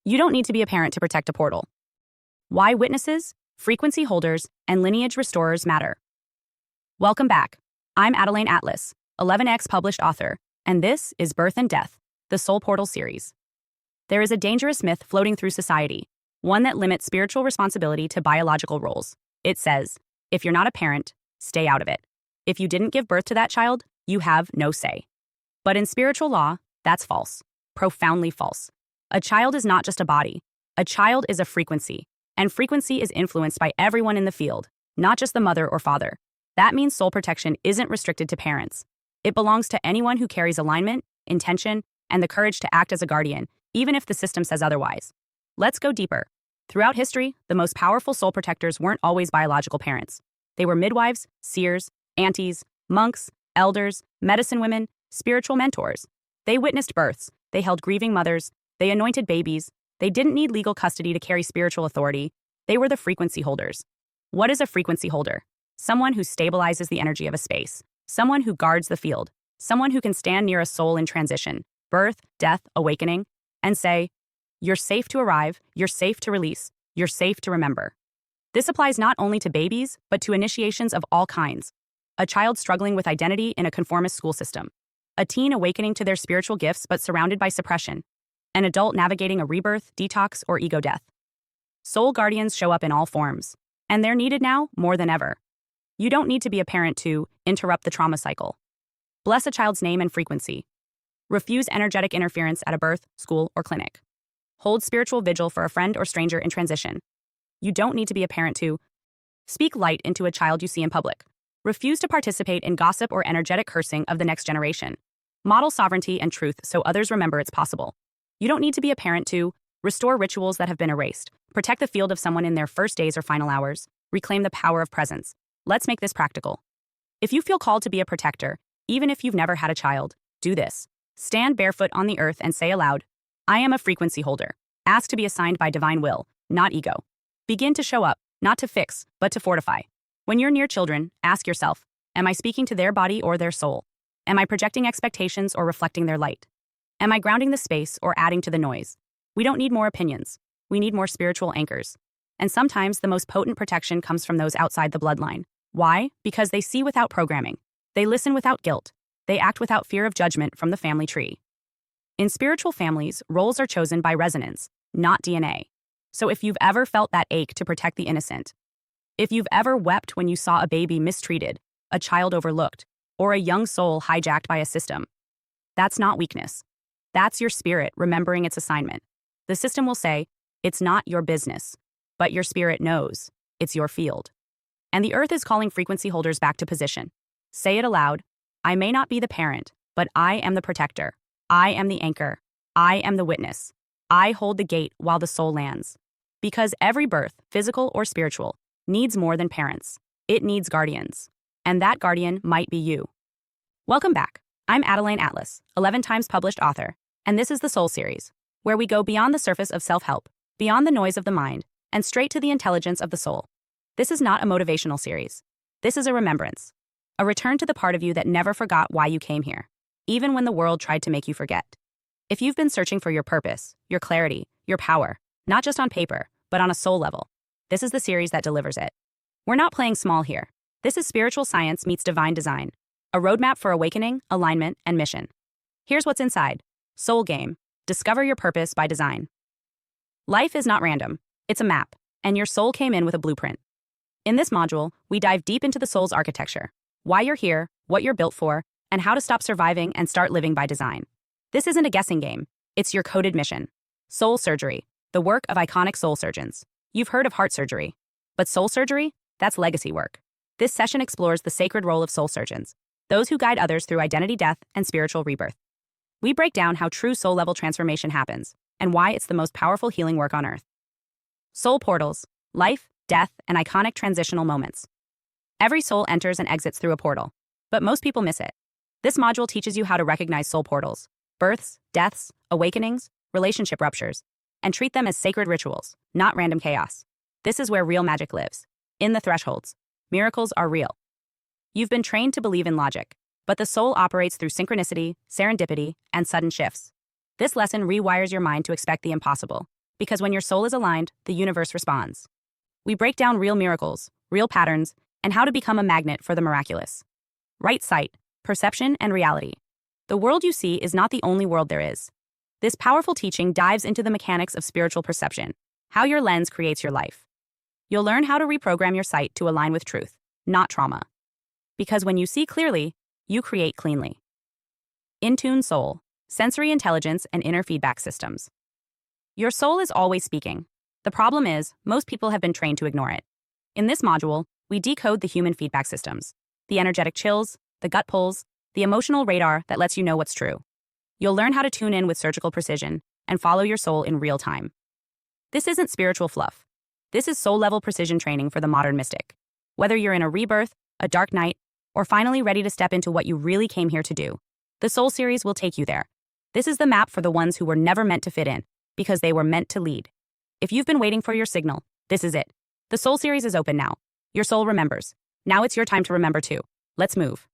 You don't need to be a parent to protect a portal. Why witnesses, frequency holders, and lineage restorers matter. Welcome back. I'm Adeline Atlas, 11x published author, and this is Birth and Death, the Soul Portal series. There is a dangerous myth floating through society, one that limits spiritual responsibility to biological roles. It says, if you're not a parent, stay out of it. If you didn't give birth to that child, you have no say. But in spiritual law, that's false, profoundly false. A child is not just a body. A child is a frequency, and frequency is influenced by everyone in the field, not just the mother or father. That means soul protection isn't restricted to parents. It belongs to anyone who carries alignment, intention, and the courage to act as a guardian, even if the system says otherwise. Let's go deeper. Throughout history, the most powerful soul protectors weren't always biological parents. They were midwives, seers, aunties, monks, elders, medicine women, spiritual mentors. They witnessed births, they held grieving mothers, they anointed babies, they didn't need legal custody to carry spiritual authority. They were the frequency holders. What is a frequency holder? Someone who stabilizes the energy of a space, someone who guards the field, someone who can stand near a soul in transition, birth, death, awakening, and say, you're safe to arrive, you're safe to release, you're safe to remember. This applies not only to babies, but to initiations of all kinds. A child struggling with identity in a conformist school system. A teen awakening to their spiritual gifts but surrounded by suppression. An adult navigating a rebirth, detox, or ego death. Soul guardians show up in all forms, and they're needed now more than ever. You don't need to be a parent to interrupt the trauma cycle. Bless a child's name and frequency. Refuse energetic interference at a birth, school, or clinic. Hold spiritual vigil for a friend or stranger in transition. You don't need to be a parent to speak light into a child you see in public. Refuse to participate in gossip or energetic cursing of the next generation. Model sovereignty and truth so others remember it's possible. You don't need to be a parent to restore rituals that have been erased, protect the field of someone in their first days or final hours, reclaim the power of presence. Let's make this practical. If you feel called to be a protector, even if you've never had a child, do this. Stand barefoot on the earth and say aloud, I am a frequency holder. Ask to be assigned by divine will, not ego. Begin to show up, not to fix, but to fortify. When you're near children, ask yourself, am I speaking to their body or their soul? Am I projecting expectations or reflecting their light? Am I grounding the space or adding to the noise? We don't need more opinions. We need more spiritual anchors. And sometimes the most potent protection comes from those outside the bloodline. Why? Because they see without programming. They listen without guilt. They act without fear of judgment from the family tree. In spiritual families, roles are chosen by resonance, not DNA. So if you've ever felt that ache to protect the innocent, if you've ever wept when you saw a baby mistreated, a child overlooked, or a young soul hijacked by a system, that's not weakness. That's your spirit remembering its assignment. The system will say, it's not your business, but your spirit knows it's your field. And the earth is calling frequency holders back to position. Say it aloud. I may not be the parent, but I am the protector. I am the anchor. I am the witness. I hold the gate while the soul lands. Because every birth, physical or spiritual, needs more than parents. It needs guardians. And that guardian might be you. Welcome back. I'm Adeline Atlas, 11 times published author, and this is the Soul Series, where we go beyond the surface of self-help, beyond the noise of the mind, and straight to the intelligence of the soul. This is not a motivational series. This is a remembrance. A return to the part of you that never forgot why you came here, even when the world tried to make you forget. If you've been searching for your purpose, your clarity, your power, not just on paper, but on a soul level, this is the series that delivers it. We're not playing small here. This is spiritual science meets divine design, a roadmap for awakening, alignment, and mission. Here's what's inside. Soul Game. Discover your purpose by design. Life is not random. It's a map, and your soul came in with a blueprint. In this module, we dive deep into the soul's architecture, why you're here, what you're built for, and how to stop surviving and start living by design. This isn't a guessing game. It's your coded mission. Soul surgery, the work of iconic soul surgeons. You've heard of heart surgery. But soul surgery? That's legacy work. This session explores the sacred role of soul surgeons, those who guide others through identity death and spiritual rebirth. We break down how true soul-level transformation happens and why it's the most powerful healing work on earth. Soul portals, life, death, and iconic transitional moments. Every soul enters and exits through a portal, but most people miss it. This module teaches you how to recognize soul portals, births, deaths, awakenings, relationship ruptures, and treat them as sacred rituals, not random chaos. This is where real magic lives. In the thresholds, miracles are real. You've been trained to believe in logic, but the soul operates through synchronicity, serendipity, and sudden shifts. This lesson rewires your mind to expect the impossible, Because when your soul is aligned, the universe responds. We break down real miracles, real patterns, and how to become a magnet for the miraculous. Right sight, perception, and reality. The world you see is not the only world there is. This powerful teaching dives into the mechanics of spiritual perception, how your lens creates your life. You'll learn how to reprogram your sight to align with truth, not trauma. Because when you see clearly, you create cleanly. In-tune soul, sensory intelligence, and inner feedback systems. Your soul is always speaking. The problem is, most people have been trained to ignore it. In this module, we decode the human feedback systems, the energetic chills, the gut pulls, the emotional radar that lets you know what's true. You'll learn how to tune in with surgical precision and follow your soul in real time. This isn't spiritual fluff. This is soul-level precision training for the modern mystic. Whether you're in a rebirth, a dark night, or finally ready to step into what you really came here to do, the Soul series will take you there. This is the map for the ones who were never meant to fit in, because they were meant to lead. If you've been waiting for your signal, this is it. The Soul series is open now. Your soul remembers. Now it's your time to remember too. Let's move.